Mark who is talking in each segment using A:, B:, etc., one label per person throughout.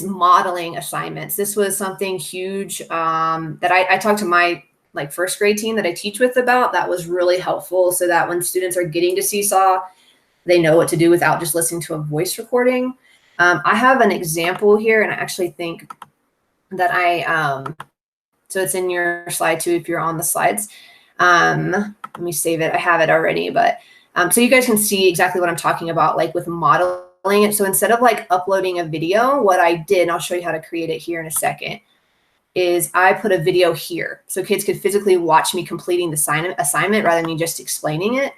A: modeling assignments. This was something huge that I talked to my first grade team that I teach with about. That was really helpful, so that when students are getting to Seesaw, they know what to do without just listening to a voice recording. I have an example here, and I actually think that so it's in your slide too if you're on the slides. Let me save it. I have it already, but so you guys can see exactly what I'm talking about, like with modeling it. So instead of like uploading a video, what I did, and I'll show you how to create it here in a second, is I put a video here. So kids could physically watch me completing the assignment rather than me just explaining it.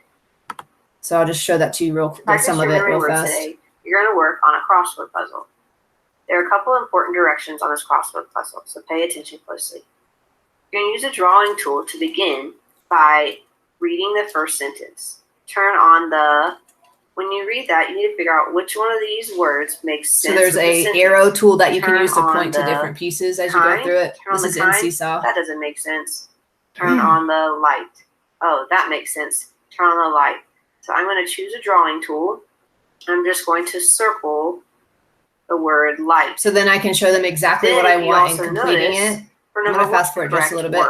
A: So I'll just show that to you real quick, some of it real fast.
B: Today, you're going to work on a crossword puzzle. There are a couple important directions on this crossword puzzle, so pay attention closely. You're going to use a drawing tool to begin by reading the first sentence. Turn on when you read that, you need to figure out which one of these words makes sense.
A: So there's an arrow tool that you can use to point to different pieces as you go through it. This is in Seesaw.
B: That doesn't make sense. Turn on the light. Oh, that makes sense. Turn on the light. So I'm going to choose a drawing tool. I'm just going to circle the word light.
A: So then I can show them exactly what I want in completing it. I'm going to fast forward just a little bit.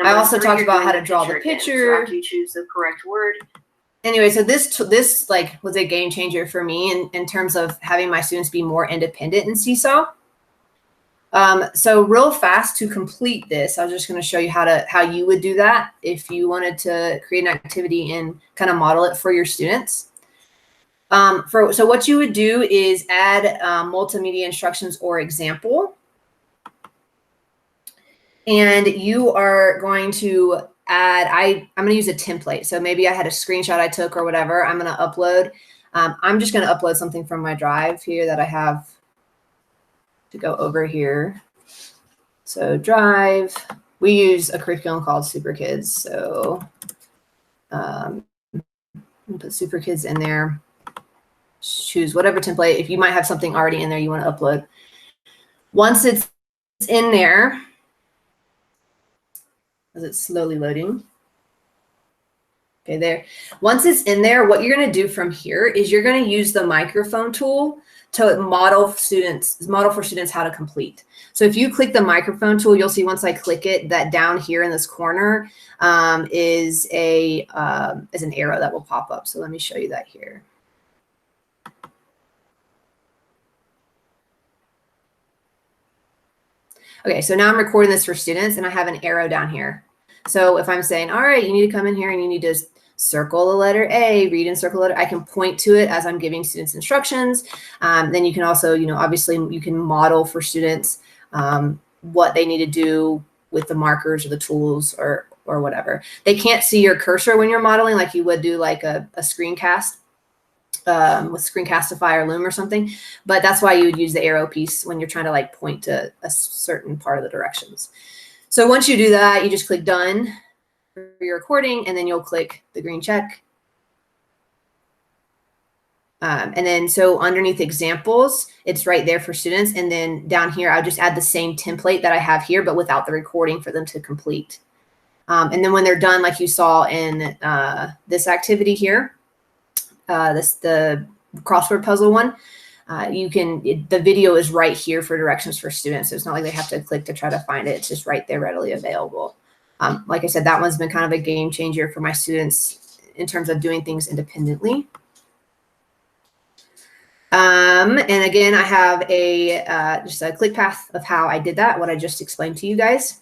A: I also talked about how to draw the picture.
B: So after you choose the correct word.
A: Anyway, so this was a game changer for me in terms of having my students be more independent in Seesaw. So real fast to complete this, I was just going to show you how you would do that if you wanted to create an activity and kind of model it for your students. So what you would do is add multimedia instructions or example. And you are going to add, I'm going to use a template. So maybe I had a screenshot I took or whatever I'm going to upload. I'm just going to upload something from my drive here that I have to go over here. So drive, we use a curriculum called Super Kids. So put Super Kids in there. Choose whatever template. If you might have something already in there you want to upload. Once it's in there, as it's slowly loading. Okay, there. Once it's in there, what you're going to do from here is you're going to use the microphone tool to model for students how to complete. So if you click the microphone tool, you'll see once I click it that down here in this corner is an arrow that will pop up. So let me show you that here. Okay, so now I'm recording this for students and I have an arrow down here. So if I'm saying, all right, you need to come in here and you need to circle the letter A, read and circle the letter, I can point to it as I'm giving students instructions. Then you can also, obviously you can model for students what they need to do with the markers or the tools or whatever. They can't see your cursor when you're modeling like you would do like a screencast. With Screencastify or Loom or something, but that's why you would use the arrow piece when you're trying to like point to a certain part of the directions. So once you do that, you just click done for your recording and then you'll click the green check. And then so underneath examples, it's right there for students. And then down here, I'll just add the same template that I have here, but without the recording for them to complete. And then when they're done, like you saw in this activity here, the crossword puzzle one, the video is right here for directions for students. So it's not like they have to click to try to find it. It's just right there readily available. Like I said, that one's been kind of a game changer for my students in terms of doing things independently. And again, I have just a click path of how I did that, what I just explained to you guys.